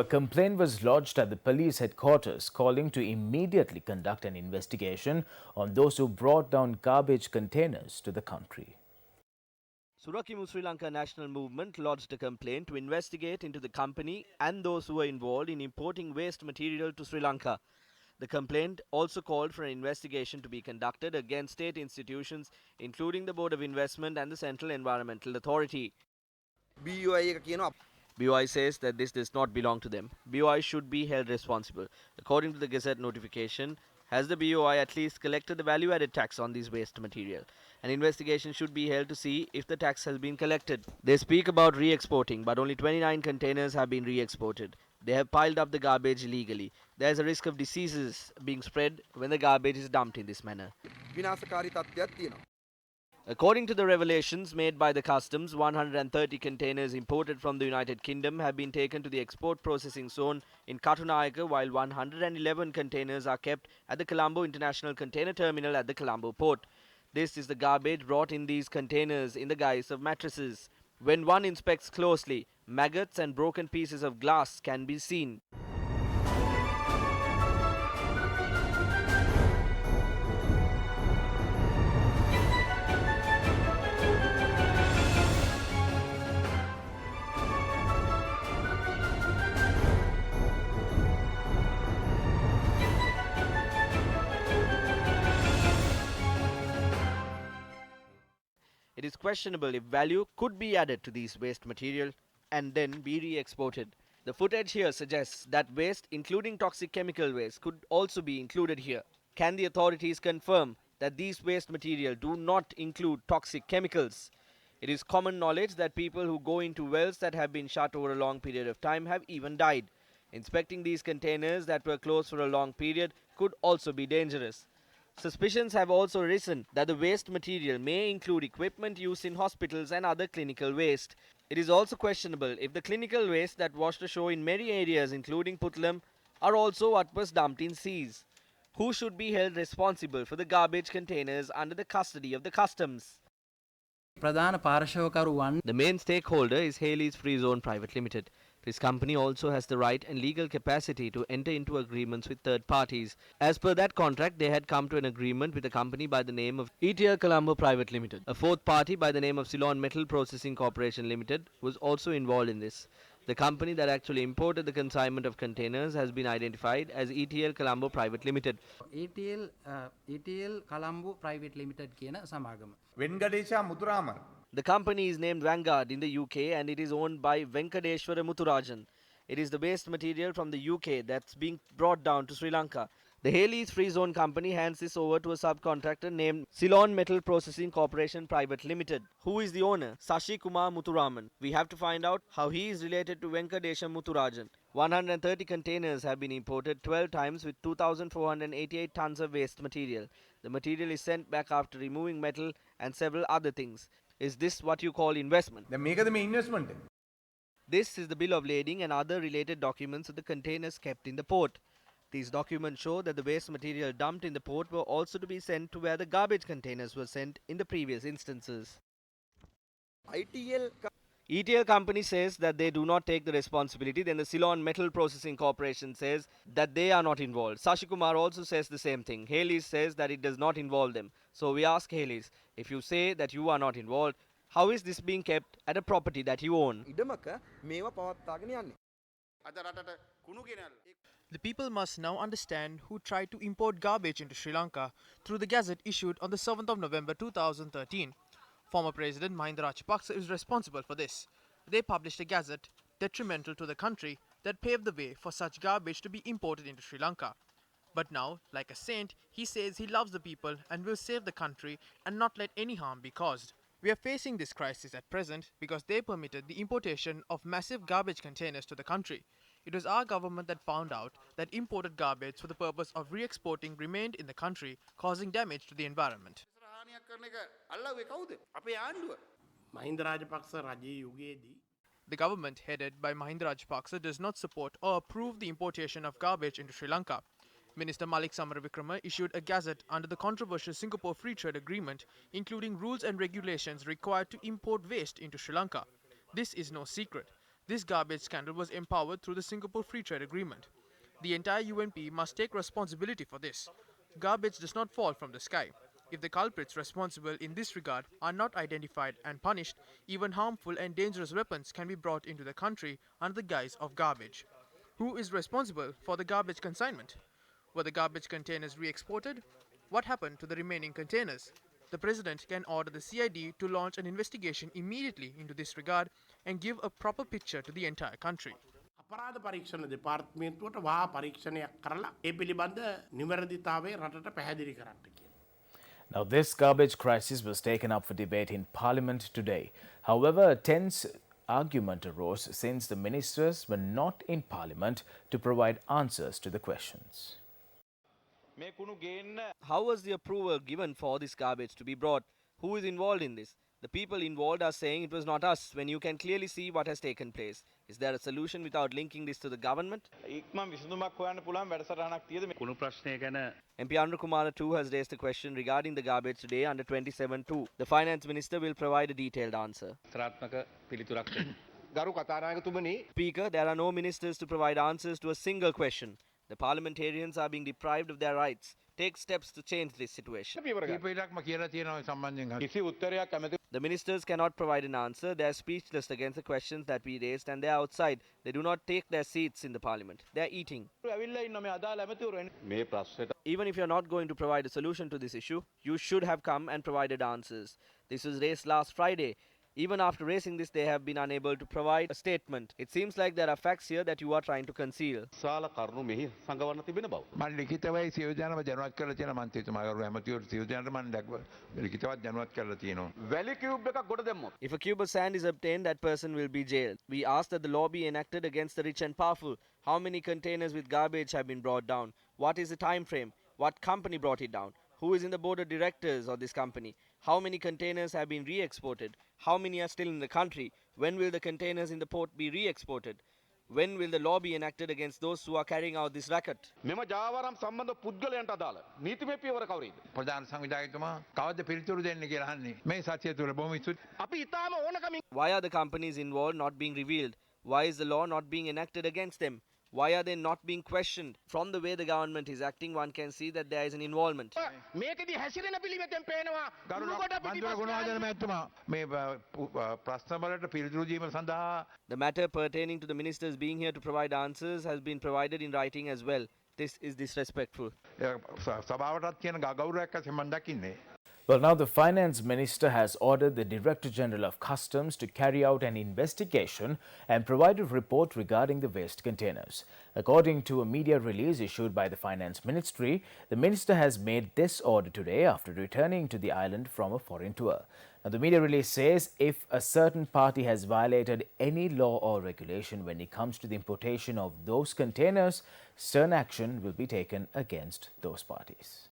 A complaint was lodged at the police headquarters calling to immediately conduct an investigation on those who brought down garbage containers to the country. Surakimu Sri Lanka National Movement lodged a complaint to investigate into the company and those who were involved in importing waste material to Sri Lanka. The complaint also called for an investigation to be conducted against state institutions, including the Board of Investment and the Central Environmental Authority. BOI says that this does not belong to them. BOI should be held responsible. According to the Gazette notification, has the BOI at least collected the value added tax on this waste material? An investigation should be held to see if the tax has been collected. They speak about re exporting, but only 29 containers have been re exported. They have piled up the garbage illegally. There is a risk of diseases being spread when the garbage is dumped in this manner. According to the revelations made by the customs, 130 containers imported from the United Kingdom have been taken to the export processing zone in Katunayaka, while 111 containers are kept at the Colombo International Container Terminal at the Colombo port. This is the garbage brought in these containers in the guise of mattresses. When one inspects closely, maggots and broken pieces of glass can be seen. It is questionable if value could be added to these waste material and then be re-exported. The footage here suggests that waste, including toxic chemical waste, could also be included here. Can the authorities confirm that these waste material do not include toxic chemicals? It is common knowledge that people who go into wells that have been shut over a long period of time have even died. Inspecting these containers that were closed for a long period could also be dangerous. Suspicions have also risen that the waste material may include equipment used in hospitals and other clinical waste. It is also questionable if the clinical waste that washed ashore in many areas, including Putlam, are also what was dumped in seas. Who should be held responsible for the garbage containers under the custody of the customs? The main stakeholder is Haley's Free Zone Private Limited. This company also has the right and legal capacity to enter into agreements with third parties. As per that contract, they had come to an agreement with a company by the name of ETL Colombo Private Limited. A fourth party by the name of Ceylon Metal Processing Corporation Limited was also involved in this. The company that actually imported the consignment of containers has been identified as ETL Colombo Private Limited. ETL Colombo Private Limited කියන සමාගම. Vengadesha Muthuraman. The company is named Vanguard in the UK and it is owned by Venkadeshwara Muthurajan. It is the waste material from the UK that's being brought down to Sri Lanka. The Haley's Free Zone company hands this over to a subcontractor named Ceylon Metal Processing Corporation Private Limited. Who is the owner? Sashi Kumar Muthuraman. We have to find out how he is related to Venkadesha Muthurajan. 130 containers have been imported 12 times with 2,488 tons of waste material. The material is sent back after removing metal and several other things. Is this what you call investment? The make the investment. This is the bill of lading and other related documents of the containers kept in the port. These documents show that the waste material dumped in the port were also to be sent to where the garbage containers were sent in the previous instances. ETL company says that they do not take the responsibility. Then the Ceylon Metal Processing Corporation says that they are not involved. Sashikumar also says the same thing. Haley's says that it does not involve them. So we ask Haley's, if you say that you are not involved, how is this being kept at a property that you own? The people must now understand who tried to import garbage into Sri Lanka through the Gazette issued on the 7th of November 2013. Former President Mahinda Rajapaksa is responsible for this. They published a gazette detrimental to the country that paved the way for such garbage to be imported into Sri Lanka. But now, like a saint, he says he loves the people and will save the country and not let any harm be caused. We are facing this crisis at present because they permitted the importation of massive garbage containers to the country. It was our government that found out that imported garbage for the purpose of re-exporting remained in the country, causing damage to the environment. The government headed by Mahinda Rajapaksa does not support or approve the importation of garbage into Sri Lanka. Minister Malik Samaravikrama issued a gazette under the controversial Singapore Free Trade Agreement, including rules and regulations required to import waste into Sri Lanka. This is no secret. This garbage scandal was empowered through the Singapore Free Trade Agreement. The entire UNP must take responsibility for this. Garbage does not fall from the sky. If the culprits responsible in this regard are not identified and punished, even harmful and dangerous weapons can be brought into the country under the guise of garbage. Who is responsible for the garbage consignment? Were the garbage containers re-exported? What happened to the remaining containers? The President can order the CID to launch an investigation immediately into this regard and give a proper picture to the entire country. අපරාධ පරීක්ෂණ දෙපාර්තමේන්තුවට වහා පරීක්ෂණයක් කරලා ඒ පිළිබඳ නිවැරදිතාවය රටට පැහැදිලි කරන්න කියලා. Now, this garbage crisis was taken up for debate in Parliament today. However, a tense argument arose since the ministers were not in Parliament to provide answers to the questions. How was the approval given for this garbage to be brought? Who is involved in this? The people involved are saying it was not us, when you can clearly see what has taken place. Is there a solution without linking this to the government? MP Anura Kumara too has raised a question regarding the garbage today under 27.2. The Finance Minister will provide a detailed answer. Speaker, there are no ministers to provide answers to a single question. The parliamentarians are being deprived of their rights. Take steps to change this situation. The ministers cannot provide an answer. They are speechless against the questions that we raised, and they are outside. They do not take their seats in the parliament. They are eating. Even if you are not going to provide a solution to this issue, you should have come and provided answers. This was raised last Friday. Even after raising this, they have been unable to provide a statement. It seems like there are facts here that you are trying to conceal. If a cube of sand is obtained, that person will be jailed. We ask that the law be enacted against the rich and powerful. How many containers with garbage have been brought down? What is the time frame? What company brought it down? Who is in the board of directors of this company? How many containers have been re-exported? How many are still in the country? When will the containers in the port be re-exported? When will the law be enacted against those who are carrying out this racket? Why are the companies involved not being revealed? Why is the law not being enacted against them? Why are they not being questioned? From the way the government is acting, one can see that there is an involvement. The matter pertaining to the ministers being here to provide answers has been provided in writing as well. This is disrespectful. Well, now the Finance Minister has ordered the Director General of Customs to carry out an investigation and provide a report regarding the waste containers. According to a media release issued by the Finance Ministry, the Minister has made this order today after returning to the island from a foreign tour. Now, the media release says if a certain party has violated any law or regulation when it comes to the importation of those containers, stern action will be taken against those parties.